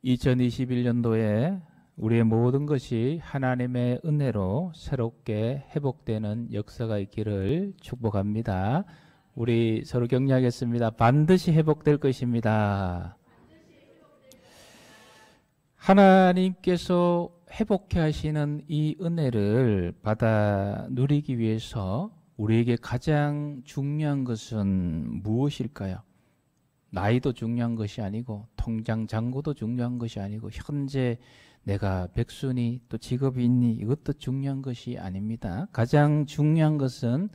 2021년도에 우리의 모든 것이 하나님의 은혜로 새롭게 회복되는 역사가 있기를 축복합니다. 우리 서로 격려하겠습니다. 반드시 회복될 것입니다. 하나님께서 회복해 하시는 이 은혜를 받아 누리기 위해서 우리에게 가장 중요한 것은 무엇일까요? 나이도 중요한 것이 아니고 통장 잔고도 중요한 것이 아니고 현재 내가 백수니 또 직업이 있니 이것도 중요한 것이 아닙니다. 가장 중요한 것은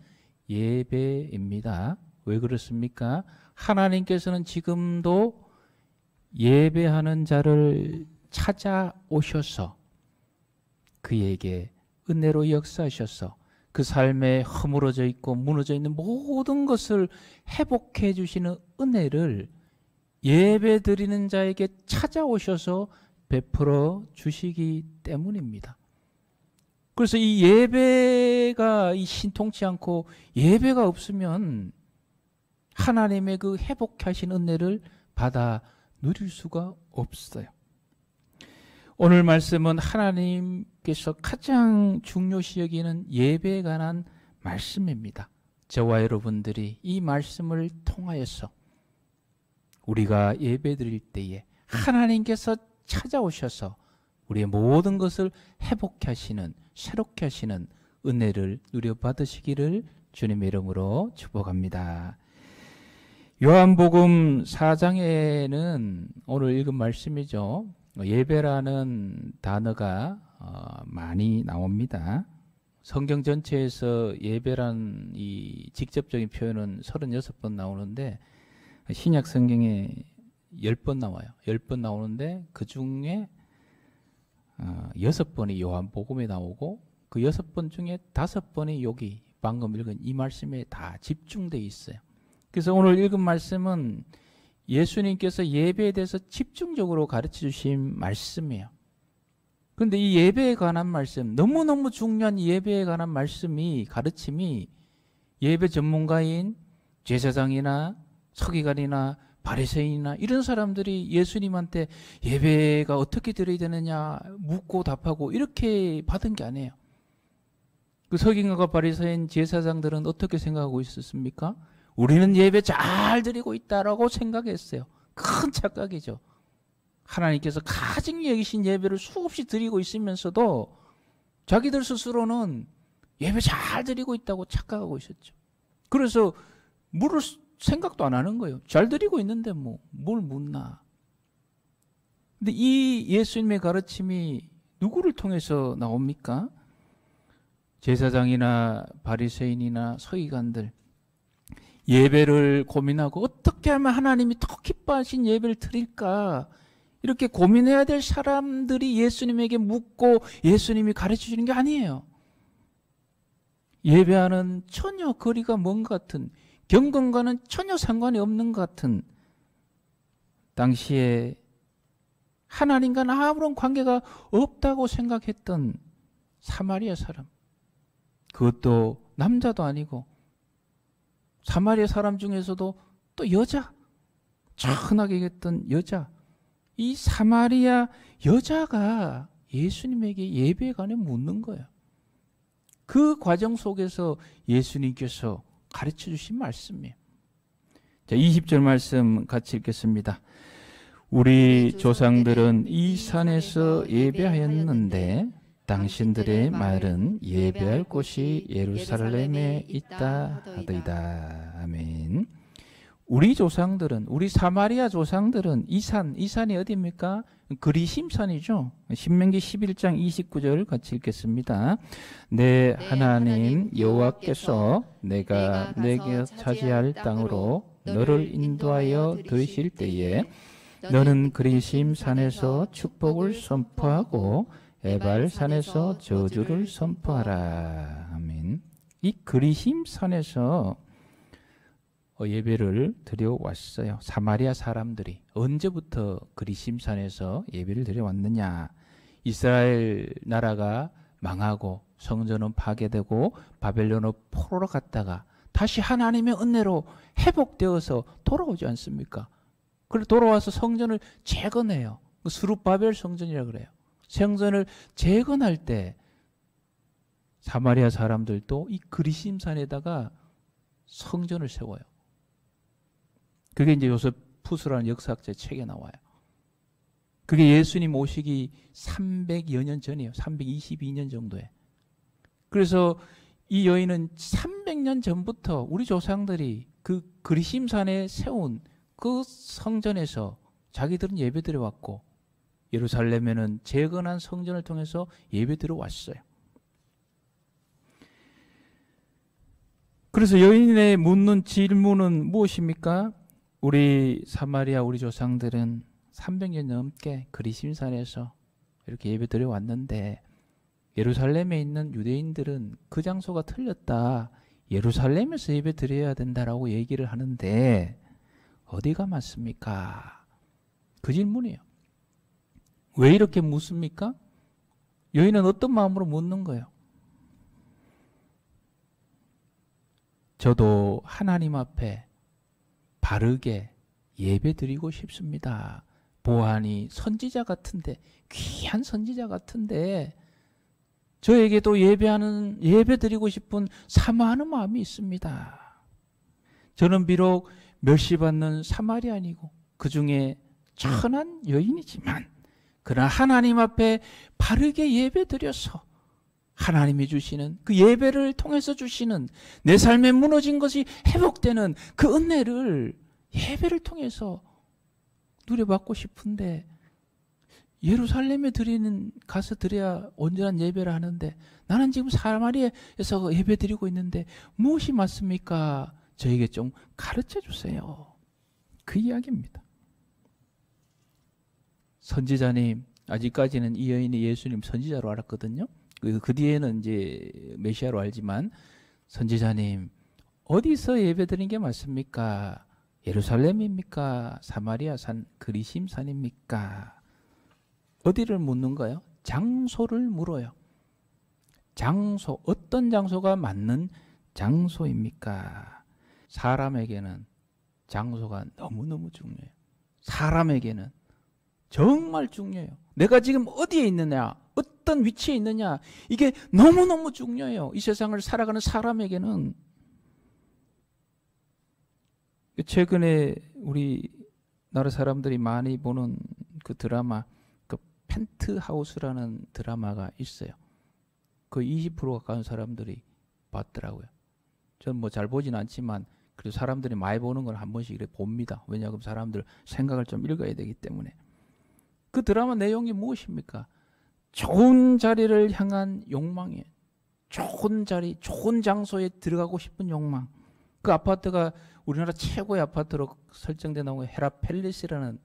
예배입니다. 왜 그렇습니까? 하나님께서는 지금도 예배하는 자를 찾아오셔서 그에게 은혜로 역사하셔서 그 삶에 허물어져 있고 무너져 있는 모든 것을 회복해 주시는 은혜를 예배 드리는 자에게 찾아오셔서 베풀어 주시기 때문입니다. 그래서 이 예배가 신통치 않고 예배가 없으면 하나님의 그 회복하신 은혜를 받아 누릴 수가 없어요. 오늘 말씀은 하나님께서 가장 중요시 여기는 예배에 관한 말씀입니다. 저와 여러분들이 이 말씀을 통하여서 우리가 예배 드릴 때에 하나님께서 찾아오셔서 우리의 모든 것을 회복케 하시는, 새롭게 하시는 은혜를 누려받으시기를 주님의 이름으로 축복합니다. 요한복음 4장에는 오늘 읽은 말씀이죠. 예배라는 단어가 많이 나옵니다. 성경 전체에서 예배란 이 직접적인 표현은 36번 나오는데 신약 성경에 10번 나와요. 10번 나오는데 그 중에 6번이 요한복음에 나오고 그 6번 중에 5번이 여기 방금 읽은 이 말씀에 다 집중되어 있어요. 그래서 오늘 읽은 말씀은 예수님께서 예배에 대해서 집중적으로 가르쳐 주신 말씀이에요. 그런데 이 예배에 관한 말씀, 너무너무 중요한 예배에 관한 말씀이, 가르침이 예배 전문가인 제사장이나 서기관이나 바리새인이나 이런 사람들이 예수님한테 예배가 어떻게 드려야 되느냐 묻고 답하고 이렇게 받은 게 아니에요. 그 서기관과 바리새인 제사장들은 어떻게 생각하고 있었습니까? 우리는 예배 잘 드리고 있다라고 생각했어요. 큰 착각이죠. 하나님께서 가증히 여기신 예배를 수없이 드리고 있으면서도 자기들 스스로는 예배 잘 드리고 있다고 착각하고 있었죠. 그래서 물을 생각도 안 하는 거예요. 잘 드리고 있는데 뭐 뭘 묻나. 근데 이 예수님의 가르침이 누구를 통해서 나옵니까? 제사장이나 바리새인이나 서기관들, 예배를 고민하고 어떻게 하면 하나님이 더 기뻐하신 예배를 드릴까 이렇게 고민해야 될 사람들이 예수님에게 묻고 예수님이 가르쳐 주는 게 아니에요. 예배하는 전혀 거리가 먼 것 같은, 경건과는 전혀 상관이 없는 것 같은, 당시에 하나님과는 아무런 관계가 없다고 생각했던 사마리아 사람, 그것도 남자도 아니고 사마리아 사람 중에서도 또 여자, 천하게 얘기했던 여자, 이 사마리아 여자가 예수님에게 예배에 관해 묻는 거예요. 그 과정 속에서 예수님께서 가르쳐 주신 말씀이에요. 자, 20절 말씀 같이 읽겠습니다. 우리 조상들은 이 산에서 예배하였는데 당신들의 말은 예배할 곳이 예루살렘에 있다 하더이다. 아멘. 우리 조상들은, 우리 사마리아 조상들은 이 산이 어디입니까? 그리심산이죠. 신명기 11장 29절 같이 읽겠습니다. 내 하나님 여호와께서 내가 내게 차지할 땅으로 너를 인도하여 들이실 때에 너는 그리심산에서 축복을 선포하고 에발산에서 저주를 선포하라. 아멘. 이 그리심산에서 예배를 드려왔어요. 사마리아 사람들이 언제부터 그리심산에서 예배를 드려왔느냐. 이스라엘 나라가 망하고 성전은 파괴되고 바벨론으로 포로로 갔다가 다시 하나님의 은혜로 회복되어서 돌아오지 않습니까? 그리고 돌아와서 성전을 재건해요. 스룹바벨 성전이라 그래요. 성전을 재건할 때 사마리아 사람들도 이 그리심산에다가 성전을 세워요. 그게 이제 요세푸스라는 역사학자의 책에 나와요. 그게 예수님 오시기 300여 년 전이에요. 322년 정도에. 그래서 이 여인은 300년 전부터 우리 조상들이 그 그리심산에 세운 그 성전에서 자기들은 예배드려 왔고, 예루살렘에는 재건한 성전을 통해서 예배드려 왔어요. 그래서 여인의 묻는 질문은 무엇입니까? 우리 사마리아 우리 조상들은 300년 넘게 그리심산에서 이렇게 예배드려 왔는데 예루살렘에 있는 유대인들은 그 장소가 틀렸다. 예루살렘에서 예배드려야 된다라고 얘기를 하는데 어디가 맞습니까? 그 질문이에요. 왜 이렇게 묻습니까? 여인은 어떤 마음으로 묻는 거예요? 저도 하나님 앞에 바르게 예배드리고 싶습니다. 보아하니 선지자 같은데, 귀한 선지자 같은데 저에게도 예배드리고 싶은 사모하는 마음이 있습니다. 저는 비록 멸시받는 사마리아인이고 그 중에 천한 여인이지만 그러나 하나님 앞에 바르게 예배드려서 하나님이 주시는 그 예배를 통해서 주시는 내 삶에 무너진 것이 회복되는 그 은혜를 예배를 통해서 누려받고 싶은데 예루살렘에 가서 드려야 온전한 예배를 하는데 나는 지금 사마리아에서 예배 드리고 있는데 무엇이 맞습니까? 저에게 좀 가르쳐 주세요. 그 이야기입니다. 선지자님, 아직까지는 이 여인이 예수님 선지자로 알았거든요. 그 뒤에는 이제 메시아로 알지만, 선지자님, 어디서 예배 드리는 게 맞습니까? 예루살렘입니까? 사마리아 산 그리심산입니까? 어디를 묻는 거예요? 장소를 물어요. 장소, 어떤 장소가 맞는 장소입니까? 사람에게는 장소가 너무너무 중요해요. 사람에게는 정말 중요해요. 내가 지금 어디에 있느냐, 어떤 위치에 있느냐, 이게 너무너무 중요해요. 이 세상을 살아가는 사람에게는. 최근에 우리나라 사람들이 많이 보는 그 드라마, 그 펜트하우스라는 드라마가 있어요. 거의 20% 가까운 사람들이 봤더라고요. 저는 뭐 잘 보진 않지만 그래도 사람들이 많이 보는 걸 한 번씩 이렇게 봅니다. 왜냐하면 사람들 생각을 좀 읽어야 되기 때문에. 그 드라마 내용이 무엇입니까? 좋은 자리를 향한 욕망이에요. 좋은 자리, 좋은 장소에 들어가고 싶은 욕망. 그 아파트가 우리나라 최고의 아파트로 설정돼 나온 게 헤라 팰리스라는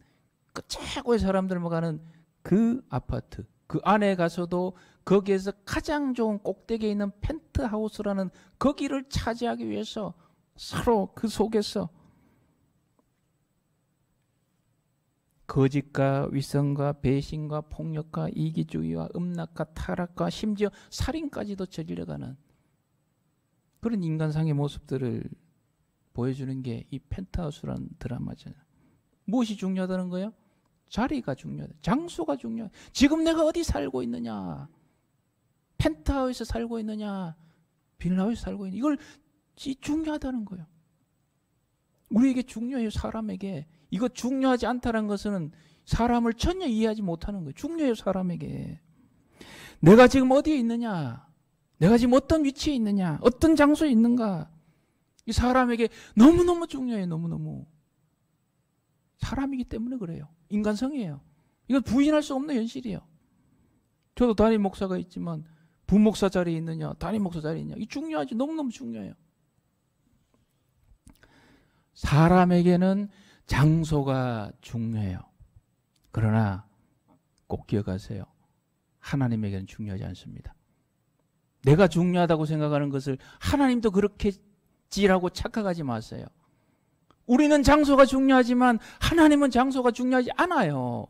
그 최고의 사람들만 가는 그 아파트. 그 안에 가서도 거기에서 가장 좋은 꼭대기에 있는 펜트하우스라는 거기를 차지하기 위해서 서로 그 속에서 거짓과 위선과 배신과 폭력과 이기주의와 음란과 타락과 심지어 살인까지도 저질러가는 그런 인간상의 모습들을 보여주는 게 이 펜트하우스라는 드라마잖아요. 무엇이 중요하다는 거예요? 자리가 중요하다. 장소가 중요하다. 지금 내가 어디 살고 있느냐? 펜트하우스에 살고 있느냐? 빌라하우스에 살고 있느냐? 이걸 중요하다는 거예요. 우리에게 중요해요. 사람에게. 이거 중요하지 않다는 것은 사람을 전혀 이해하지 못하는 거예요. 중요해요. 사람에게. 내가 지금 어디에 있느냐? 내가 지금 어떤 위치에 있느냐? 어떤 장소에 있는가? 이 사람에게 너무너무 중요해요. 너무너무. 사람이기 때문에 그래요. 인간성이에요. 이건 부인할 수 없는 현실이에요. 저도 담임 목사가 있지만 부목사 자리에 있느냐, 담임 목사 자리에 있느냐, 이 중요하지. 너무너무 중요해요. 사람에게는 장소가 중요해요. 그러나 꼭 기억하세요. 하나님에게는 중요하지 않습니다. 내가 중요하다고 생각하는 것을 하나님도 그렇겠지라고 착각하지 마세요. 우리는 장소가 중요하지만 하나님은 장소가 중요하지 않아요.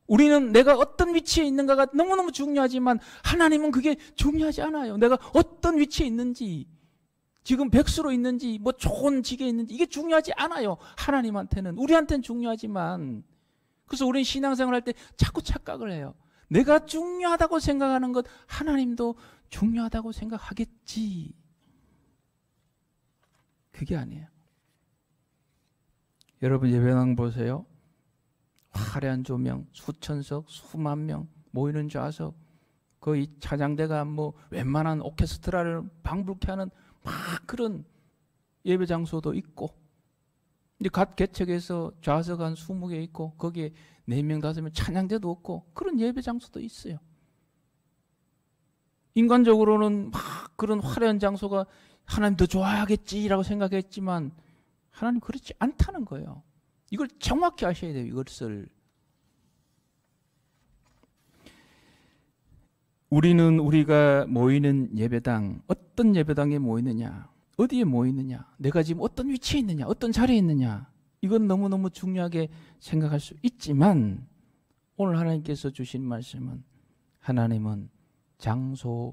우리는 내가 어떤 위치에 있는가가 너무너무 중요하지만 하나님은 그게 중요하지 않아요. 내가 어떤 위치에 있는지, 지금 백수로 있는지, 뭐 좋은 직에 있는지 이게 중요하지 않아요. 하나님한테는. 우리한테는 중요하지만 그래서 우리는 신앙생활 할 때 자꾸 착각을 해요. 내가 중요하다고 생각하는 것 하나님도 중요하다고 생각하겠지. 그게 아니에요. 여러분 예배당 보세요. 화려한 조명, 수천석, 수만 명 모이는 좌석, 거의 차장대가 뭐 웬만한 오케스트라를 방불케 하는 막 그런 예배 장소도 있고, 이제 각 개척에서 좌석 한 20개 있고 거기에 4명, 5명 찬양대도 없고 그런 예배 장소도 있어요. 인간적으로는 막 그런 화려한 장소가 하나님 더 좋아하겠지라고 생각했지만 하나님 그렇지 않다는 거예요. 이걸 정확히 아셔야 돼요. 이것을. 우리는 우리가 모이는 예배당, 어떤 예배당에 모이느냐, 어디에 모이느냐, 내가 지금 어떤 위치에 있느냐, 어떤 자리에 있느냐, 이건 너무너무 중요하게 생각할 수 있지만 오늘 하나님께서 주신 말씀은 하나님은 장소를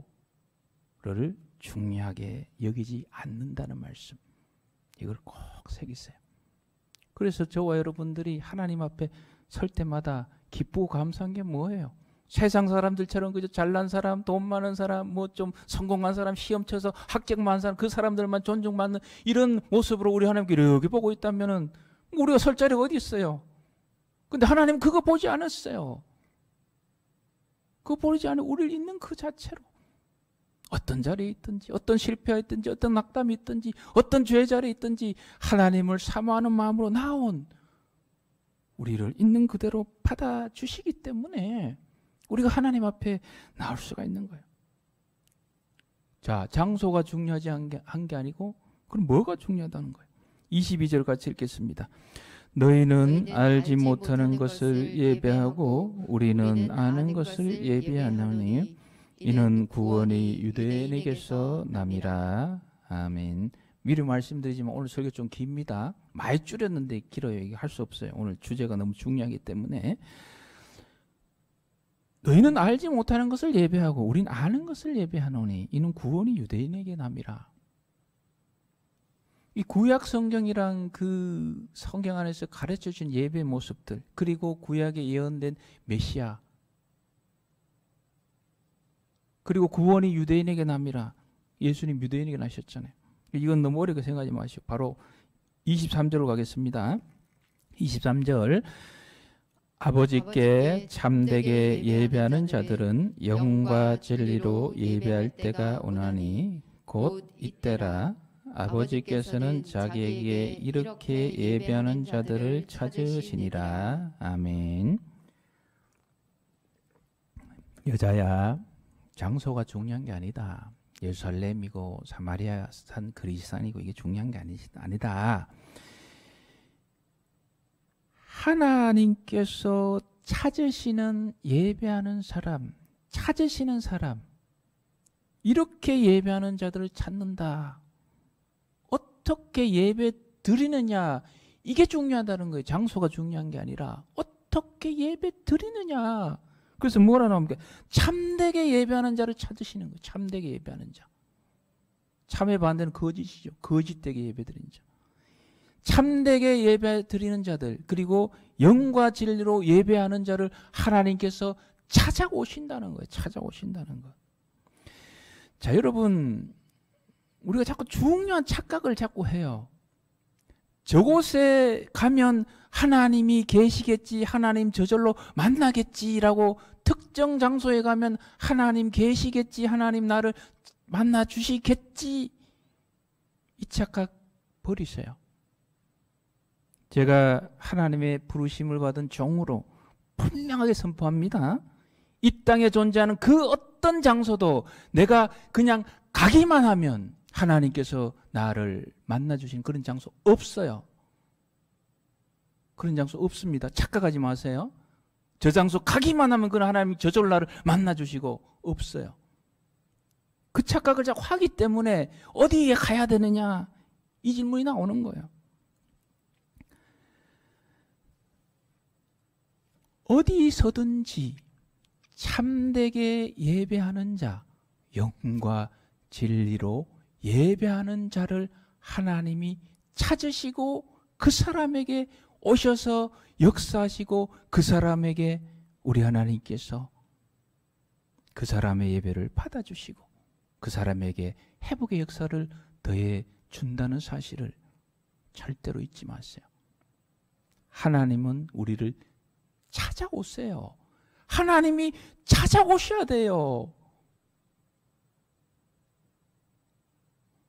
중요하게 여기지 않는다는 말씀, 이걸 꼭 새기세요. 그래서 저와 여러분들이 하나님 앞에 설 때마다 기쁘고 감사한 게 뭐예요? 세상 사람들처럼 그저 잘난 사람, 돈 많은 사람, 뭐 좀 성공한 사람, 시험 쳐서 합격 많은 사람, 그 사람들만 존중받는 이런 모습으로 우리 하나님께 이렇게 보고 있다면은 우리가 설 자리가 어디 있어요? 근데 하나님 그거 보지 않았어요. 그거 보지 않아. 우리를 있는 그 자체로 어떤 자리에 있든지, 어떤 실패가 있든지, 어떤 낙담이 있든지, 어떤 죄의 자리에 있든지 하나님을 사모하는 마음으로 나온 우리를 있는 그대로 받아주시기 때문에 우리가 하나님 앞에 나올 수가 있는 거예요. 자, 장소가 중요하지 한 게 아니고 그럼 뭐가 중요하다는 거예요? 22절 같이 읽겠습니다. 너희는 알지 못하는 것을 예배하고 우리는 아는 것을 예배하노니 이는 구원이 유대인에게서 남이라. 아멘. 미리 말씀드리지만 오늘 설교 좀 깁니다. 많이 줄였는데 길어요. 이게 할 수 없어요. 오늘 주제가 너무 중요하기 때문에. 너희는 알지 못하는 것을 예배하고 우린 아는 것을 예배하노니 이는 구원이 유대인에게 남이라. 이 구약 성경이랑 그 성경 안에서 가르쳐 준 예배 모습들, 그리고 구약에 예언된 메시아, 그리고 구원이 유대인에게 남이라. 예수님 유대인에게 나셨잖아요. 이건 너무 어렵게 생각하지 마시고 바로 23절로 가겠습니다. 23절. 아버지께 참되게 예배하는 자들은 영과 진리로 예배할 때가 오나니 곧 이때라. 아버지께서는 자기에게 이렇게 예배하는 자들을 찾으시니라. 아멘. 여자야, 장소가 중요한 게 아니다. 예루살렘이고 사마리아 산 그리스산이고 이게 중요한 게 아니다. 하나님께서 찾으시는 예배하는 사람, 찾으시는 사람, 이렇게 예배하는 자들을 찾는다. 어떻게 예배 드리느냐, 이게 중요하다는 거예요. 장소가 중요한 게 아니라 어떻게 예배 드리느냐. 그래서 뭐라 나옵니까? 참되게 예배하는 자를 찾으시는 거예요. 참되게 예배하는 자. 참의 반대는 거짓이죠. 거짓되게 예배 드리는 자. 참되게 예배 드리는 자들, 그리고 영과 진리로 예배하는 자를 하나님께서 찾아오신다는 거예요. 찾아오신다는 것. 자, 여러분, 우리가 자꾸 중요한 착각을 자꾸 해요. 저곳에 가면 하나님이 계시겠지, 하나님 저절로 만나겠지라고, 특정 장소에 가면 하나님 계시겠지, 하나님 나를 만나 주시겠지, 이 착각 버리세요. 제가 하나님의 부르심을 받은 종으로 분명하게 선포합니다. 이 땅에 존재하는 그 어떤 장소도 내가 그냥 가기만 하면 하나님께서 나를 만나주신 그런 장소 없어요. 그런 장소 없습니다. 착각하지 마세요. 저 장소 가기만 하면 그런 하나님이 저절로 나를 만나주시고 없어요. 그 착각을 자꾸 하기 때문에 어디에 가야 되느냐, 이 질문이 나오는 거예요. 어디서든지 참되게 예배하는 자, 영과 진리로 예배하는 자를 하나님이 찾으시고 그 사람에게 오셔서 역사하시고 그 사람에게 우리 하나님께서 그 사람의 예배를 받아주시고 그 사람에게 회복의 역사를 더해 준다는 사실을 절대로 잊지 마세요. 하나님은 우리를 찾아오세요. 하나님이 찾아오셔야 돼요.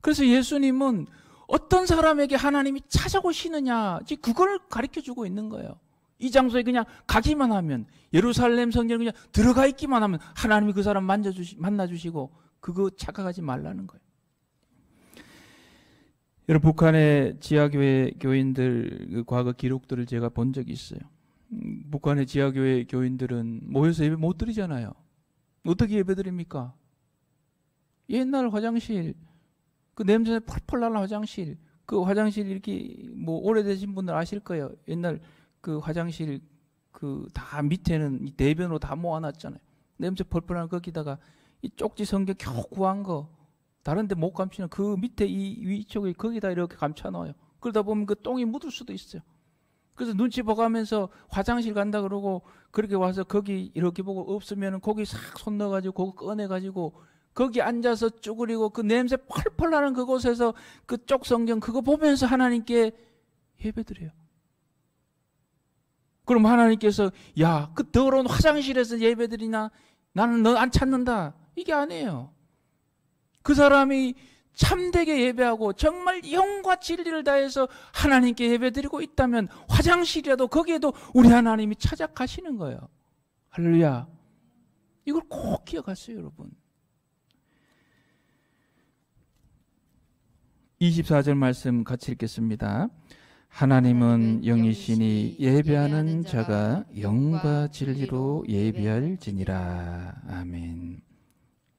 그래서 예수님은 어떤 사람에게 하나님이 찾아오시느냐, 그걸 가르쳐주고 있는 거예요. 이 장소에 그냥 가기만 하면, 예루살렘 성전에 그냥 들어가 있기만 하면 하나님이 그 사람 만나주시고 그거 착각하지 말라는 거예요. 여러분, 북한의 지하교회 교인들 그 과거 기록들을 제가 본 적이 있어요. 북한의 지하교회 교인들은 모여서 예배 못 드리잖아요. 어떻게 예배 드립니까? 옛날 화장실, 그 냄새 펄펄 나는 화장실, 그 화장실 이렇게 뭐 오래되신 분들 아실 거예요. 옛날 그 화장실 그 다 밑에는 이 대변으로 다 모아놨잖아요. 냄새 펄펄 나는 거기다가 이 쪽지 성경 겨우 구한 거 다른데 못 감추는 그 밑에 이 위쪽에 거기다 이렇게 감춰놔요. 그러다 보면 그 똥이 묻을 수도 있어요. 그래서 눈치 보가면서 화장실 간다 그러고 그렇게 와서 거기 이렇게 보고 없으면 거기 싹 손 넣어가지고 그거 꺼내가지고 거기 앉아서 쭈그리고 그 냄새 펄펄 나는 그곳에서 그쪽 성경 그거 보면서 하나님께 예배드려요. 그럼 하나님께서 야, 그 더러운 화장실에서 예배드리나? 나는 너 안 찾는다. 이게 아니에요. 그 사람이 참되게 예배하고 정말 영과 진리를 다해서 하나님께 예배드리고 있다면 화장실이라도 거기에도 우리 하나님이 찾아가시는 거예요. 할렐루야. 이걸 꼭 기억하세요, 여러분. 24절 말씀 같이 읽겠습니다. 하나님은 영이시니 예배하는 자가 영과 진리로 예배할지니라. 아멘.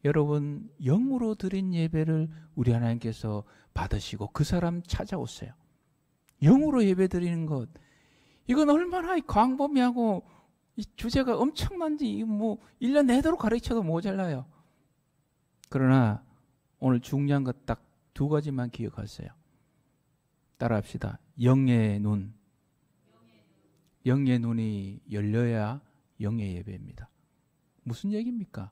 여러분, 영으로 드린 예배를 우리 하나님께서 받으시고 그 사람 찾아오세요. 영으로 예배 드리는 것, 이건 얼마나 광범위하고 이 주제가 엄청난지 뭐 1년 내도록 가르쳐도 모자라요. 그러나 오늘 중요한 것 딱 2가지만 기억하세요. 따라합시다. 영의 눈. 영의 눈이 열려야 영의 예배입니다. 무슨 얘기입니까?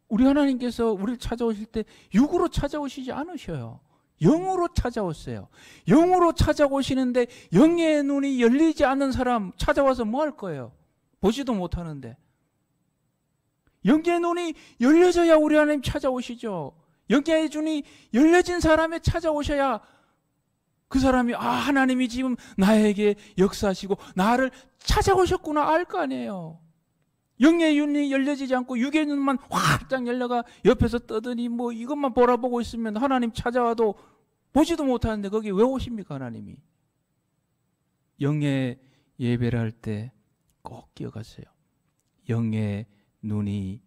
우리 하나님께서 우리를 찾아오실 때 육으로 찾아오시지 않으셔요. 영으로 찾아오세요. 영으로 찾아오시는데 영의 눈이 열리지 않는 사람 찾아와서 뭐 할 거예요? 보지도 못하는데. 영의 눈이 열려져야 우리 하나님 찾아오시죠. 영의 눈이 열려진 사람에 찾아오셔야 그 사람이 아, 하나님이 지금 나에게 역사하시고 나를 찾아오셨구나 알 거 아니에요. 영의 눈이 열려지지 않고 육의 눈만 활짝 열려가 옆에서 떠드니 뭐 이것만 바라보고 있으면 하나님 찾아와도 보지도 못하는데 거기 왜 오십니까, 하나님이? 영의 예배를 할 때 꼭 기억하세요. 영의 눈이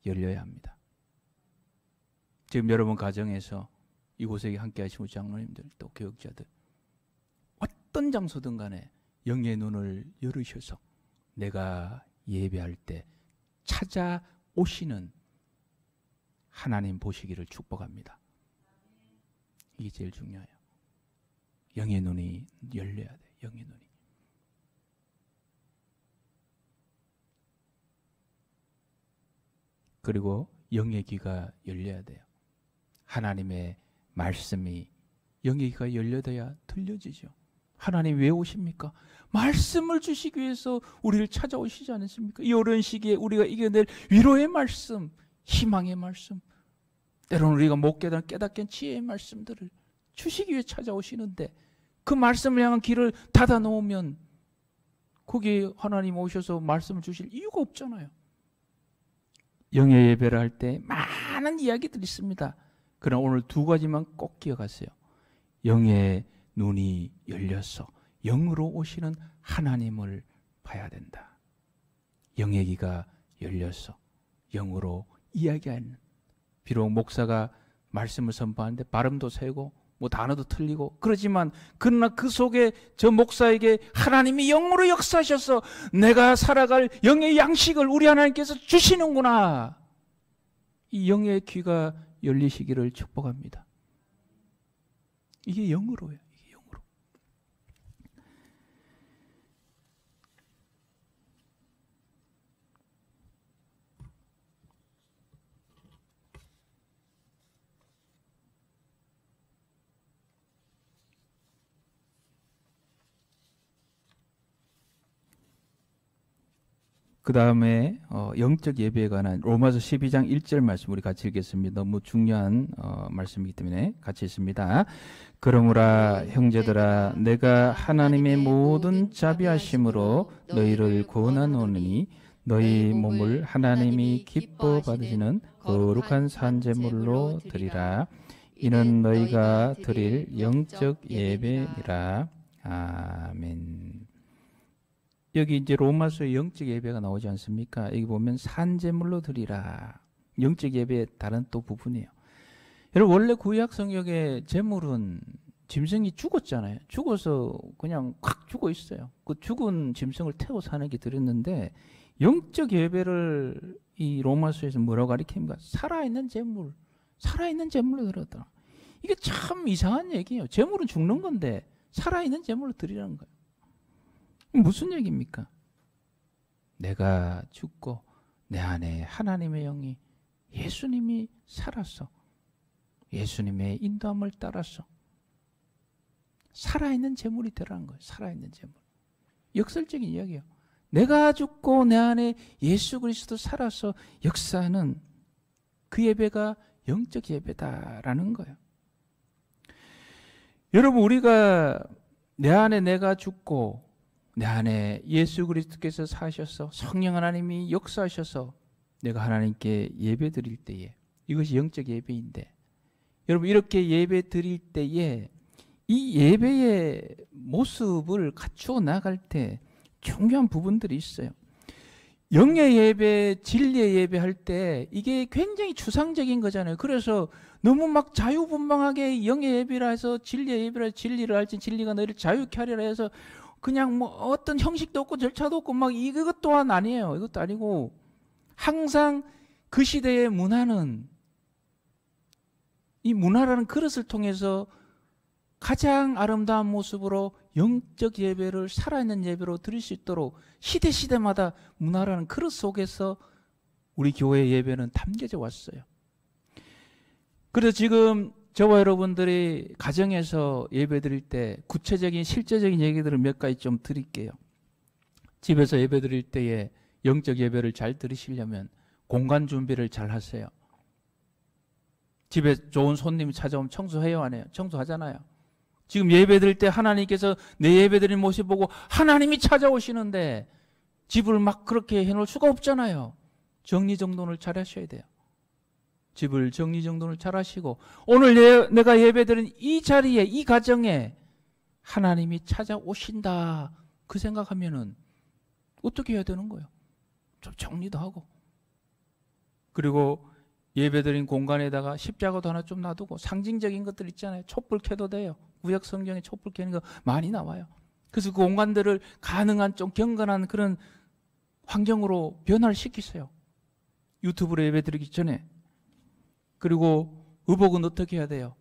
열려야 합니다. 지금 여러분 가정에서 이곳에 함께 하시는 장로님들 또 교육자들 어떤 장소든 간에 영의 눈을 열으셔서 내가 예배할 때 찾아오시는 하나님 보시기를 축복합니다. 이게 제일 중요해요. 영의 눈이 열려야 돼. 영의 눈이. 그리고 영의 귀가 열려야 돼요. 하나님의 말씀이 영의 귀가 열려야 들려지죠. 하나님 왜 오십니까? 말씀을 주시기 위해서 우리를 찾아오시지 않습니까? 이 어려운 시기에 우리가 이겨낼 위로의 말씀, 희망의 말씀, 때로는 우리가 못 깨닫게 지혜의 말씀들을 주시기 위해 찾아오시는데 그 말씀을 향한 길을 닫아 놓으면 거기에 하나님 오셔서 말씀을 주실 이유가 없잖아요. 영의 예배를 할 때 많은 이야기들이 있습니다. 그러나 오늘 2가지만 꼭 기억하세요. 영의 눈이 열려서 영으로 오시는 하나님을 봐야 된다. 영의 귀가 열려서 영으로 이야기하는, 비록 목사가 말씀을 선포하는데 발음도 새고 뭐 단어도 틀리고 그러지만 그러나 그 속에 저 목사에게 하나님이 영으로 역사하셔서 내가 살아갈 영의 양식을 우리 하나님께서 주시는구나. 이 영의 귀가 열리시기를 축복합니다. 이게 영으로예요. 이게 영으로. 그 다음에 영적 예배에 관한 로마서 12장 1절 말씀 우리 같이 읽겠습니다. 너무 중요한 말씀이기 때문에 같이 읽습니다. 그러므라 형제들아 내가 하나님의 모든 자비하심으로 너희를 권하노니 너희 몸을 하나님이 기뻐 받으시는 거룩한 산제물로 드리라. 이는 너희가 드릴 영적 예배니라. 아멘. 여기 이제 로마서의 영적 예배가 나오지 않습니까? 여기 보면 산제물로 드리라. 영적 예배의 다른 또 부분이에요. 여러분 원래 구약 성경의 제물은 짐승이 죽었잖아요. 죽어서 그냥 확 죽어 있어요. 그 죽은 짐승을 태워 사는 게 드렸는데 영적 예배를 이 로마서에서 뭐라고 가리킵니까? 살아있는 제물, 살아있는 제물로 드렸다. 이게 참 이상한 얘기예요. 제물은 죽는 건데 살아있는 제물로 드리라는 거예요. 무슨 얘기입니까? 내가 죽고 내 안에 하나님의 영이 예수님이 살았어. 예수님의 인도함을 따라서 살아있는 제물이 되라는 거예요. 살아있는 제물. 역설적인 이야기예요. 내가 죽고 내 안에 예수 그리스도 살아서 역사하는 그 예배가 영적 예배다라는 거예요. 여러분 우리가 내 안에 내가 죽고 내 안에 예수 그리스도께서 사셔서 성령 하나님이 역사하셔서 내가 하나님께 예배 드릴 때에 이것이 영적 예배인데 여러분 이렇게 예배 드릴 때에 이 예배의 모습을 갖추어 나갈 때 중요한 부분들이 있어요. 영의 예배, 진리의 예배 할 때 이게 굉장히 추상적인 거잖아요. 그래서 너무 막 자유분방하게 영의 예배라 해서 진리의 예배라 해서 진리를 할지 진리가 너희를 자유케 하리라 해서 그냥 뭐 어떤 형식도 없고 절차도 없고 막 이것 또한 아니에요. 이것도 아니고 항상 그 시대의 문화는 이 문화라는 그릇을 통해서 가장 아름다운 모습으로 영적 예배를 살아있는 예배로 드릴 수 있도록 시대마다 문화라는 그릇 속에서 우리 교회의 예배는 담겨져 왔어요. 그래서 지금 저와 여러분들이 가정에서 예배 드릴 때 구체적인 실제적인 얘기들을 몇 가지 좀 드릴게요. 집에서 예배 드릴 때에 영적 예배를 잘 드리시려면 공간 준비를 잘 하세요. 집에 좋은 손님이 찾아오면 청소해요 안 해요? 청소하잖아요. 지금 예배 드릴 때 하나님께서 내 예배 드린 모습 보고 하나님이 찾아오시는데 집을 막 그렇게 해놓을 수가 없잖아요. 정리정돈을 잘 하셔야 돼요. 집을 정리정돈을 잘 하시고 오늘 내가 예배 드린 이 자리에 이 가정에 하나님이 찾아오신다 그 생각하면은 어떻게 해야 되는 거예요? 좀 정리도 하고 그리고 예배 드린 공간에다가 십자가도 하나 좀 놔두고 상징적인 것들 있잖아요. 촛불 켜도 돼요. 구약 성경에 촛불 켜는 거 많이 나와요. 그래서 그 공간들을 가능한 좀 경건한 그런 환경으로 변화를 시키세요. 유튜브로 예배 드리기 전에. 그리고 의복은 어떻게 해야 돼요?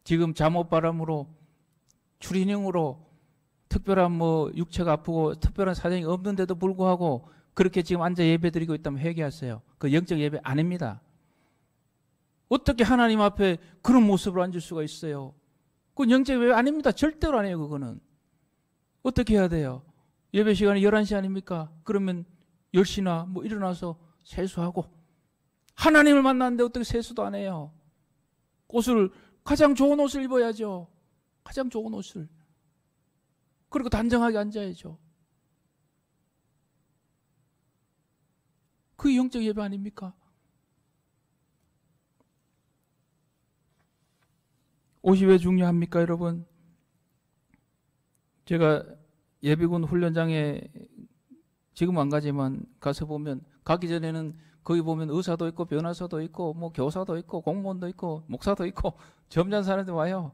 지금 잠옷바람으로 추리닝으로 특별한 뭐 육체가 아프고 특별한 사정이 없는데도 불구하고 그렇게 지금 앉아 예배 드리고 있다면 회개하세요. 그 영적 예배 아닙니다. 어떻게 하나님 앞에 그런 모습으로 앉을 수가 있어요? 그건 영적 예배 아닙니다. 절대로 아니에요. 그거는. 어떻게 해야 돼요? 예배 시간이 11시 아닙니까? 그러면 10시나 뭐 일어나서 세수하고 하나님을 만났는데 어떻게 세수도 안 해요? 옷을 가장 좋은 옷을 입어야죠. 가장 좋은 옷을. 그리고 단정하게 앉아야죠. 그게 영적 예배 아닙니까? 옷이 왜 중요합니까, 여러분? 제가 예비군 훈련장에 지금 안 가지만 가서 보면 가기 전에는 거기 보면 의사도 있고 변호사도 있고 뭐 교사도 있고 공무원도 있고 목사도 있고 점잖은 사람들 와요.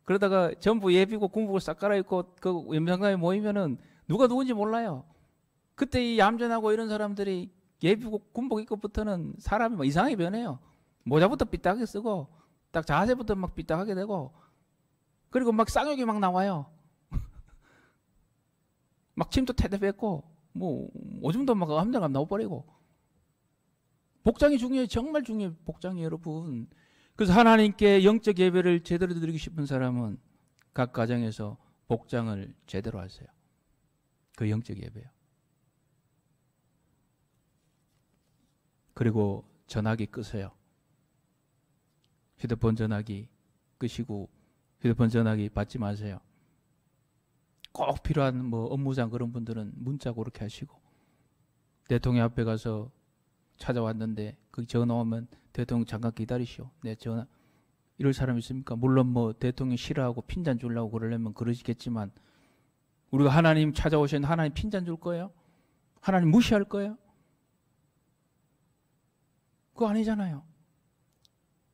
그러다가 전부 예비고 군복을 싹 갈아입고 그 연장장에 모이면은 누가 누군지 몰라요. 그때 이 얌전하고 이런 사람들이 예비고 군복 입고부터는 사람이 막 이상하게 변해요. 모자부터 삐딱하게 쓰고 딱 자세부터 막 삐딱하게 되고 그리고 막 쌍욕이 막 나와요. 막 침도 태대 뱉고 뭐 오줌도 막 함정감 나와버리고 복장이 중요해요. 정말 중요해요. 복장이 여러분. 그래서 하나님께 영적 예배를 제대로 드리고 싶은 사람은 각 가정에서 복장을 제대로 하세요. 그 영적 예배요. 그리고 전화기 끄세요. 휴대폰 전화기 끄시고 휴대폰 전화기 받지 마세요. 꼭 필요한 뭐 업무상 그런 분들은 문자 그렇게 하시고, 대통령 앞에 가서 찾아왔는데 거기 전화 오면 대통령 잠깐 기다리시오. 내 전화. 이럴 사람 있습니까? 물론 뭐 대통령 싫어하고 핀잔 주려고 그러려면 그러시겠지만, 우리가 하나님 찾아오셨는데 하나님 핀잔 줄 거예요? 하나님 무시할 거예요? 그거 아니잖아요.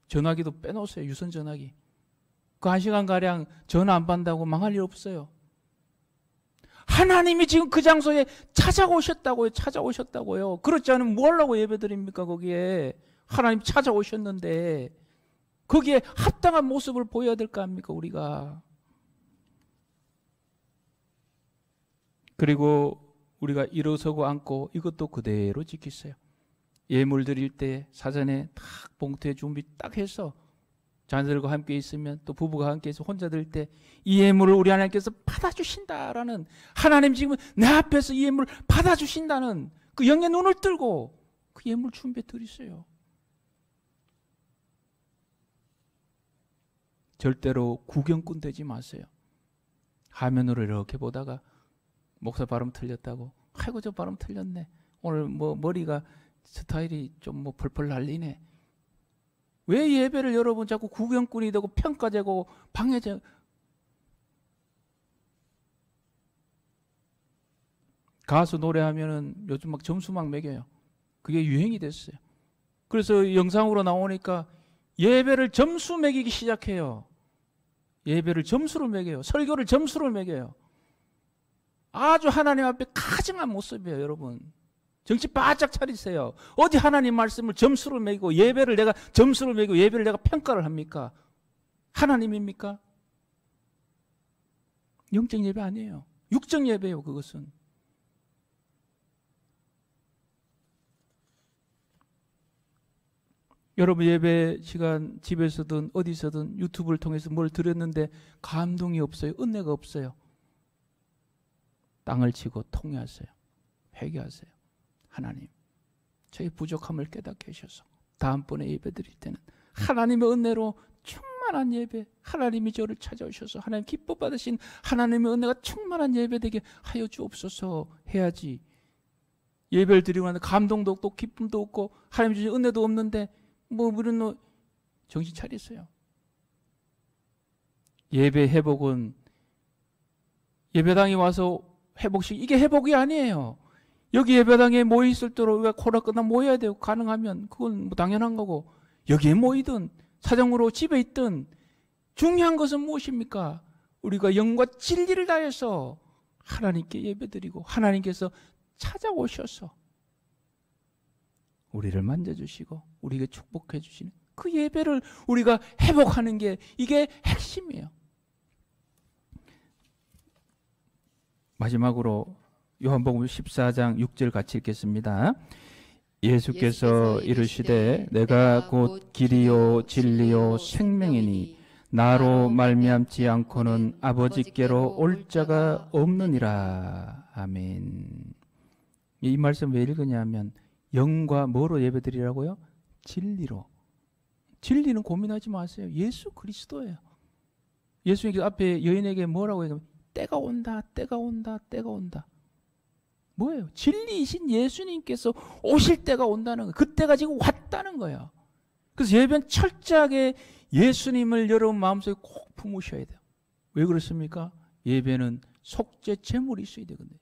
전화기도 빼놓으세요. 유선 전화기. 그 1시간가량 전화 안 받는다고 망할 일 없어요. 하나님이 지금 그 장소에 찾아오셨다고요. 찾아오셨다고요. 그렇지 않으면 뭐 하려고 예배드립니까? 거기에 하나님 찾아오셨는데 거기에 합당한 모습을 보여야 될 거 아닙니까? 우리가. 그리고 우리가 일어서고 앉고 이것도 그대로 지키세요. 예물 드릴 때 사전에 딱 봉투에 준비 딱 해서 자녀들과 함께 있으면, 또 부부가 함께 해서 혼자 드릴 때 이 예물을 우리 하나님께서 받아주신다라는, 하나님 지금 내 앞에서 이 예물을 받아주신다는 그 영의 눈을 뜨고 그 예물 준비해 드리세요. 절대로 구경꾼 되지 마세요. 화면으로 이렇게 보다가 목사 발음 틀렸다고, 아이고 저 발음 틀렸네, 오늘 뭐 머리가 스타일이 좀 뭐 펄펄 날리네. 왜 예배를 여러분 자꾸 구경꾼이 되고 평가되고 방해되고. 가수 노래하면은 요즘 막 점수 막 매겨요. 그게 유행이 됐어요. 그래서 영상으로 나오니까 예배를 점수 매기기 시작해요. 예배를 점수로 매겨요. 설교를 점수로 매겨요. 아주 하나님 앞에 가증한 모습이에요. 여러분 정신 바짝 차리세요. 어디 하나님 말씀을 점수로 매기고 예배를 내가 점수로 매기고 예배를 내가 평가를 합니까? 하나님입니까? 영적 예배 아니에요. 육적 예배예요. 그것은. 여러분 예배 시간 집에서든 어디서든 유튜브를 통해서 뭘 들었는데 감동이 없어요. 은혜가 없어요. 땅을 치고 통회하세요. 회개하세요. 하나님, 저희 부족함을 깨닫게 하셔서 다음번에 예배 드릴 때는 하나님의 은혜로 충만한 예배, 하나님이 저를 찾아오셔서 하나님 기뻐 받으신 하나님의 은혜가 충만한 예배 되게 하여 주옵소서 해야지. 예배를 드리고 나서 감동도 없고 기쁨도 없고 하나님 주신 은혜도 없는데 뭐 우리는 정신 차리세요. 예배 회복은 예배당에 와서 회복식, 이게 회복이 아니에요. 여기 예배당에 모여 있을 때로 우리가 코로나 끝나면 모여야 돼요. 가능하면 그건 뭐 당연한 거고, 여기에 모이든 사정으로 집에 있든 중요한 것은 무엇입니까? 우리가 영과 진리를 다해서 하나님께 예배드리고 하나님께서 찾아오셔서 우리를 만져주시고 우리에게 축복해 주시는 그 예배를 우리가 회복하는 게 이게 핵심이에요. 마지막으로 요한복음 14장 6절 같이 읽겠습니다. 예수께서 이르시되 내가 곧 길이요 진리요 생명이니 나로 말미암지 않고는 아버지께로 올 자가 없느니라. 아멘. 이 말씀 왜 읽으냐면 영과 뭐로 예배드리라고요? 진리로. 진리는 고민하지 마세요. 예수 그리스도예요. 예수님 앞에 여인에게 뭐라고 얘기하면 때가 온다, 때가 온다, 때가 온다. 뭐예요? 진리이신 예수님께서 오실 때가 온다는 거예요. 그때가 지금 왔다는 거예요. 그래서 예배는 철저하게 예수님을 여러분 마음속에 꼭 품으셔야 돼요. 왜 그렇습니까? 예배는 속죄 제물이 있어야 되거든요.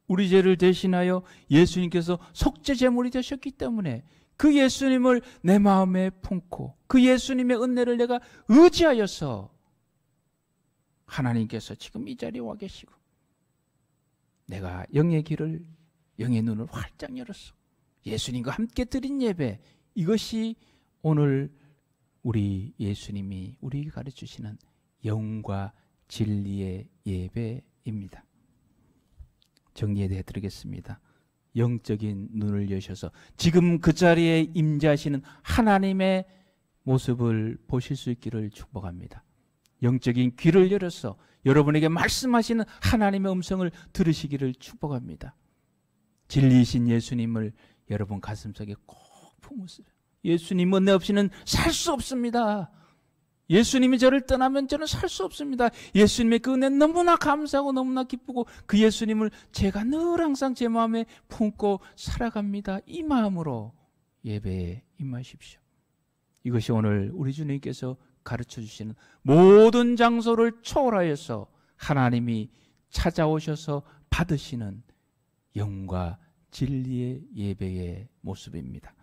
우리 죄를 대신하여 예수님께서 속죄 제물이 되셨기 때문에 그 예수님을 내 마음에 품고 그 예수님의 은혜를 내가 의지하여서 하나님께서 지금 이 자리에 와 계시고 내가 영의 길을, 영의 눈을 활짝 열었어. 예수님과 함께 드린 예배, 이것이 오늘 우리 예수님이 우리에게 가르치시는 영과 진리의 예배입니다. 정리해 드리겠습니다. 영적인 눈을 여셔서 지금 그 자리에 임재하시는 하나님의 모습을 보실 수 있기를 축복합니다. 영적인 귀를 열어서 여러분에게 말씀하시는 하나님의 음성을 들으시기를 축복합니다. 진리이신 예수님을 여러분 가슴속에 꼭 모습이에요. 예수님 은혜 없이는 살 수 없습니다. 예수님이 저를 떠나면 저는 살 수 없습니다. 예수님의 그 은혜 너무나 감사하고 너무나 기쁘고 그 예수님을 제가 늘 항상 제 마음에 품고 살아갑니다. 이 마음으로 예배에 임하십시오. 이것이 오늘 우리 주님께서 가르쳐 주시는 모든 장소를 초월하여서 하나님이 찾아오셔서 받으시는 영과 진리의 예배의 모습입니다.